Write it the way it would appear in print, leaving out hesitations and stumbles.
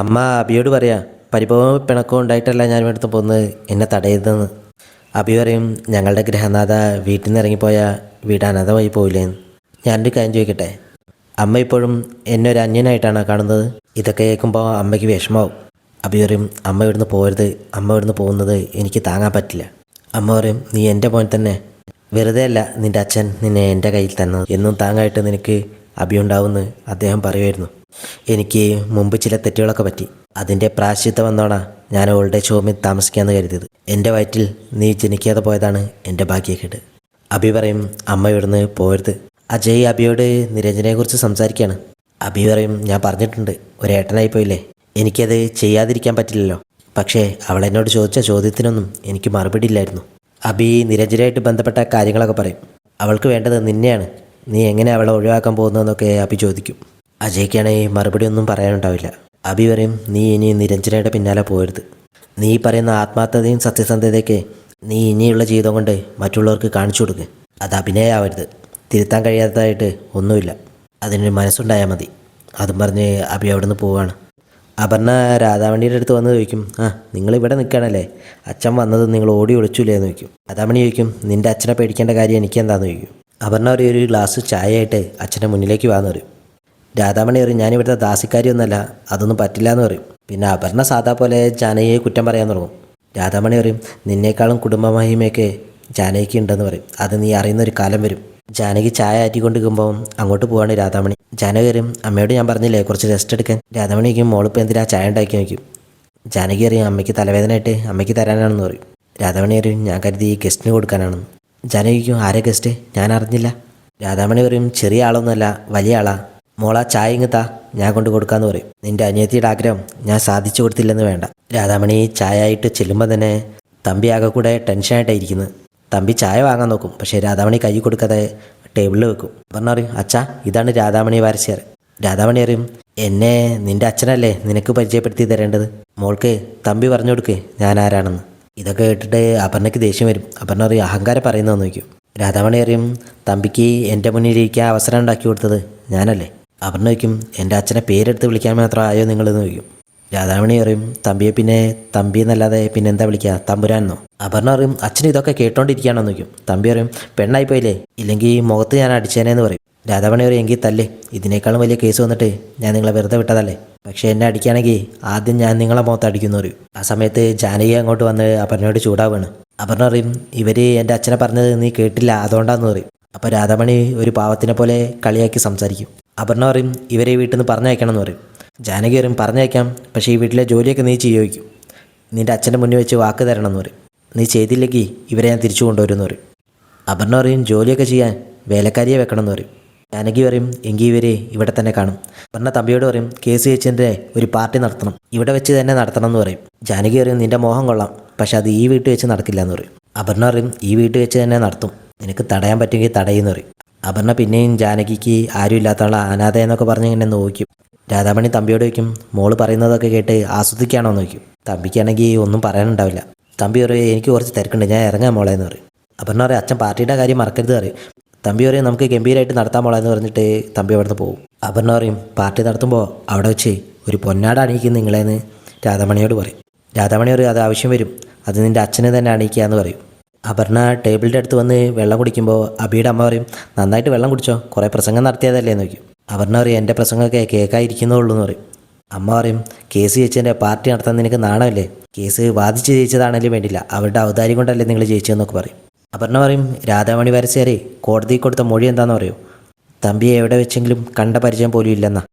അമ്മ അബിയോട് പറയാ പരിഭവവും പിണക്കവും ഉണ്ടായിട്ടല്ല ഞാൻ ഇവിടുത്തെ പോകുന്നത്, എന്നെ തടയരുതെന്ന്. അബി പറയും ഞങ്ങളുടെ ഗൃഹനാഥ വീട്ടിൽ നിന്ന് ഇറങ്ങിപ്പോയ വീട് അനാഥമായി പോയില്ലേന്ന്. ഞാനൊരു കാര്യം ചോദിക്കട്ടെ, അമ്മ ഇപ്പോഴും എന്നെ ഒരു അന്യനായിട്ടാണ് കാണുന്നത്? ഇതൊക്കെ കേൾക്കുമ്പോൾ അമ്മയ്ക്ക് വിഷമാവും. അബി പറയും അമ്മ ഇവിടുന്ന് പോരുത്, അമ്മ ഇവിടുന്ന് പോകുന്നത് എനിക്ക് താങ്ങാൻ പറ്റില്ല. അമ്മ പറയും നീ എൻ്റെ മോൻ തന്നെ, വെറുതെ അല്ല നിൻ്റെ അച്ഛൻ നിന്നെ എൻ്റെ കയ്യിൽ തന്നത്, എന്നും താങ്ങായിട്ട് നിനക്ക് അഭിയുണ്ടാവുമെന്ന് അദ്ദേഹം പറയുമായിരുന്നു. എനിക്ക് മുമ്പ് ചില തെറ്റുകളൊക്കെ പറ്റി, അതിൻ്റെ പ്രായശ്ചിത്തം വന്നോണാ ഞാൻ ഓൾഡ് ഏജ് ഹോമിൽ താമസിക്കാമെന്ന് കരുതിയത്. എൻ്റെ വയറ്റിൽ നീ ജനിക്കാതെ പോയതാണ് എൻ്റെ ഭാഗ്യക്കേട്. അബി പറയും അമ്മ ഇവിടുന്ന് പോരുത്. അജയ് അബിയോട് നിരഞ്ജനെക്കുറിച്ച് സംസാരിക്കുകയാണ്. അബി പറയും ഞാൻ പറഞ്ഞിട്ടുണ്ട്, ഒരേട്ടനായി പോയില്ലേ, എനിക്കത് ചെയ്യാതിരിക്കാൻ പറ്റില്ലല്ലോ. പക്ഷേ അവൾ എന്നോട് ചോദിച്ച ചോദ്യത്തിനൊന്നും എനിക്ക് മറുപടി ഇല്ലായിരുന്നു. അബി നിരഞ്ജനായിട്ട് ബന്ധപ്പെട്ട കാര്യങ്ങളൊക്കെ പറയും. അവൾക്ക് വേണ്ടത് നിന്നെയാണ്, നീ എങ്ങനെ അവളെ ഒഴിവാക്കാൻ പോകുന്നതെന്നൊക്കെ അബി ചോദിക്കും. അജയ്ക്കാണെങ്കിൽ മറുപടി ഒന്നും പറയാനുണ്ടാവില്ല. അബി പറയും നീ ഇനി നിരഞ്ജനയുടെ പിന്നാലെ പോരുത്. നീ പറയുന്ന ആത്മാർത്ഥതയും സത്യസന്ധതയൊക്കെ നീ ഇനിയുള്ള ജീവിതം കൊണ്ട് മറ്റുള്ളവർക്ക് കാണിച്ചു കൊടുക്കുക. അത് അഭിനയമാവരുത്, തിരുത്താൻ കഴിയാത്തതായിട്ട് ഒന്നുമില്ല, അതിനൊരു മനസ്സുണ്ടായാൽ മതി. അതും പറഞ്ഞ് അബി അവിടെ നിന്ന് പോവുകയാണ്. അപർണ രാധാമണിയുടെ അടുത്ത് വന്ന് ചോദിക്കും, നിങ്ങളിവിടെ നിൽക്കുകയാണല്ലേ, അച്ഛൻ വന്നത് നിങ്ങൾ ഓടി ഒളിച്ചില്ലേ എന്ന് ചോദിക്കും. രാധാമണി ചോദിക്കും നിൻ്റെ അച്ഛനെ പേടിക്കേണ്ട കാര്യം എനിക്കെന്താണെന്ന് ചോദിക്കും. അപർണ ഒരു ഗ്ലാസ് ചായയായിട്ട് അച്ഛൻ്റെ മുന്നിലേക്ക് വാന്ന് പറയും. രാധാമണി പറയും ഞാനിവിടുത്തെ ദാസിക്കാരിയൊന്നുമല്ല, അതൊന്നും പറ്റില്ല എന്ന് പറയും. പിന്നെ അപർണ സാധാ പോലെ ജാനകിയെ കുറ്റം പറയാൻ തുടങ്ങും. രാധാമണി പറയും നിന്നേക്കാളും കുടുംബമഹിമയൊക്കെ ജാനകിക്ക് ഉണ്ടെന്ന് പറയും, അത് നീ അറിയുന്നൊരു കാലം വരും. ജാനകി ചായ ആറ്റിക്കൊണ്ടിരിക്കുമ്പോൾ അങ്ങോട്ട് പോവാണ് രാധാമണി. ജാനകി പറയും അമ്മയോട് ഞാൻ പറഞ്ഞില്ലേ കുറച്ച് റെസ്റ്റ് എടുക്കാൻ. രാധാമണിക്കും മോളിപ്പോൾ എന്തിനാ ചായ ഉണ്ടാക്കി നോക്കും. ജാനകി അറിയും അമ്മയ്ക്ക് തലവേദനയായിട്ട് അമ്മയ്ക്ക് തരാനാണെന്ന് പറയും. രാധാമണി പറയും ഞാൻ കരുതി ഗസ്റ്റിന് കൊടുക്കാനാണെന്ന്. ജാനകിക്കും ആരെ ഗസ്റ്റ്, ഞാൻ അറിഞ്ഞില്ല. രാധാമണി പറയും ചെറിയ ആളൊന്നുമല്ല, വലിയ ആളാ, മോളാ ചായ ഇങ്ങത്താ, ഞാൻ കൊണ്ട് കൊടുക്കാമെന്ന് പറയും. നിൻ്റെ അനിയത്തിയുടെ ആഗ്രഹം ഞാൻ സാധിച്ചു കൊടുത്തില്ലെന്ന് വേണ്ട. രാധാമണി ചായ ആയിട്ട് ചെല്ലുമ്പോൾ തന്നെ തമ്പി ആകെ കൂടെ ടെൻഷനായിട്ടായിരിക്കുന്നത്. തമ്പി ചായ വാങ്ങാൻ നോക്കും, പക്ഷേ രാധാമണി കൈ കൊടുക്കാതെ ടേബിളിൽ വെക്കും. പറയും അച്ഛാ ഇതാണ് രാധാമണി വാരസ്യാർ. രാധാമണി അറിയും എന്നെ നിൻ്റെ അച്ഛനല്ലേ നിനക്ക് പരിചയപ്പെടുത്തി തരേണ്ടത്, മോൾക്ക് തമ്പി പറഞ്ഞു കൊടുക്ക് ഞാൻ ആരാണെന്ന്. ഇതൊക്കെ കേട്ടിട്ട് അപർണയ്ക്ക് ദേഷ്യം വരും. അപർണ അറിയും അഹങ്കാരം പറയുന്നതെന്ന് നോക്കും. രാധാമണി അറിയും തമ്പിക്ക് എൻ്റെ മുന്നിലിരിക്കാൻ അവസരം ഉണ്ടാക്കി കൊടുത്തത് ഞാനല്ലേ. അപർണ വയ്ക്കും എൻ്റെ അച്ഛനെ പേരെടുത്ത് വിളിക്കാൻ മാത്രം ആയോ നിങ്ങളെന്ന് ചോദിക്കും. രാധാമണി പറയും തമ്പിയെ പിന്നെ തമ്പി എന്നല്ലാതെ പിന്നെ എന്താ വിളിക്കുക, തമ്പുരാനെന്നോ. അപർണ പറയും അച്ഛൻ ഇതൊക്കെ കേട്ടോണ്ടിരിക്കുകയാണെന്ന് നോക്കും. തമ്പി പറയും പെണ്ണായി പോയില്ലേ, ഇല്ലെങ്കിൽ മുഖത്ത് ഞാൻ അടിച്ചേനേന്ന് പറയും. രാധാമണി പറയും എങ്കിൽ തല്ലേ, ഇതിനേക്കാളും വലിയ കേസ് വന്നിട്ട് ഞാൻ നിങ്ങളെ വെറുതെ വിട്ടതല്ലേ, പക്ഷേ എന്നെ അടിക്കുകയാണെങ്കിൽ ആദ്യം ഞാൻ നിങ്ങളെ മുഖത്ത് അടിക്കുന്നു പറയും. ആ സമയത്ത് ജാനകി അങ്ങോട്ട് വന്ന് അപർണയോട് ചൂടാവുകയാണ്. അപർണ പറയും ഇവർ എൻ്റെ അച്ഛനെ പറഞ്ഞത് നീ കേട്ടില്ല അതുകൊണ്ടാന്ന് പറയും. അപ്പോൾ രാധാമണി ഒരു പാവത്തിനെ പോലെ കളിയാക്കി സംസാരിക്കും. അപർണ പറയും ഇവരെ ഈ വീട്ടിൽ നിന്ന് പറഞ്ഞയക്കണം എന്ന് പറയും. ജാനകി പറയും പറഞ്ഞയക്കാം, പക്ഷേ ഈ വീട്ടിലെ ജോലിയൊക്കെ നീ ചെയ്യുമായിരിക്കും, നിൻ്റെ അച്ഛൻ്റെ മുന്നിൽ വെച്ച് വാക്ക് തരണം എന്ന് പറയും. നീ ചെയ്തില്ലെങ്കിൽ ഇവരെ ഞാൻ തിരിച്ചു കൊണ്ടുവരുമെന്ന് പറയും. അപർണ പറയും ജോലിയൊക്കെ ചെയ്യാൻ വേലക്കാരിയെ വെക്കണം എന്ന് പറയും. ജാനകി പറയും എങ്കിൽ ഇവർ ഇവിടെ തന്നെ കാണും. അപർണ തമ്പിയോട് പറയും കേസ് ചേച്ചിൻ്റെ ഒരു പാർട്ടി നടത്തണം, ഇവിടെ വെച്ച് തന്നെ നടത്തണം എന്ന് പറയും. ജാനകി പറയും നിൻ്റെ മോഹം കൊള്ളാം, പക്ഷെ അത് ഈ വീട്ടിൽ വെച്ച് നടക്കില്ല എന്ന് പറയും. അപർണ പറയും ഈ വീട്ടിൽ വെച്ച് തന്നെ നടത്തും, നിനക്ക് തടയാൻ പറ്റുമെങ്കിൽ തടയുമെന്ന് പറയും. അപർണ പിന്നെയും ജാനകിക്ക് ആരും ഇല്ലാത്തവളെ അനാഥ എന്നൊക്കെ പറഞ്ഞ് ഇങ്ങനെ നോക്കും. രാധാമണി തമ്പിയോട് വയ്ക്കും മോള് പറയുന്നതൊക്കെ കേട്ട് ആസ്വദിക്കുകയാണോ എന്ന് നോക്കും. തമ്പിക്കാണെങ്കിൽ ഒന്നും പറയാനുണ്ടാവില്ല. തമ്പി പറയും എനിക്ക് കുറച്ച് തിരക്കുണ്ട്, ഞാൻ ഇറങ്ങാൻ മോളെ എന്ന് പറയും. അപർണ പറയും അച്ഛൻ പാർട്ടിയുടെ കാര്യം മറക്കരുത് പറയും. തമ്പി പറയും നമുക്ക് ഗംഭീരമായിട്ട് നടത്താൻ മോളെ എന്ന് പറഞ്ഞിട്ട് തമ്പി അവിടുന്ന് പോകും. അപർണ പറയും പാർട്ടി നടത്തുമ്പോൾ അവിടെ വെച്ച് ഒരു പൊന്നാട അണിയിക്കും നിങ്ങളെന്ന് രാധാമണിയോട് പറയും. രാധാമണി പറയും അത് ആവശ്യം വരും, അത് നിൻ്റെ അച്ഛനെ തന്നെ അണിയിക്കുക എന്ന് പറയും. അപർണ ടേബിളിൻ്റെ അടുത്ത് വന്ന് വെള്ളം കുടിക്കുമ്പോൾ അബിയുടെ അമ്മ പറയും നന്നായിട്ട് വെള്ളം കുടിച്ചോ, കുറേ പ്രസംഗം നടത്തിയതല്ലേ എന്ന് ചോദിക്കും. അപർണ പറയും എൻ്റെ പ്രസംഗമൊക്കെ കേൾക്കാതിരിക്കുന്നുള്ളൂ എന്ന് പറയും. അമ്മ പറയും കേസ് ജയിച്ചതിൻ്റെ പാർട്ടി നടത്താൻ നിനക്ക് നാണമല്ലേ, കേസ് വാദിച്ച് ജയിച്ചതാണെങ്കിലും വേണ്ടില്ല, അവരുടെ ഔദാര്യം കൊണ്ടല്ലേ നിങ്ങൾ ജയിച്ചതെന്നൊക്കെ പറയും. അപർണ പറയും രാധാമണി വരസ്യാരെ കോടതിയിൽ കൊടുത്ത മൊഴി എന്താണെന്ന് പറയും. തമ്പിയെ എവിടെ വെച്ചെങ്കിലും കണ്ട പരിചയം പോലും ഇല്ലെന്നാ.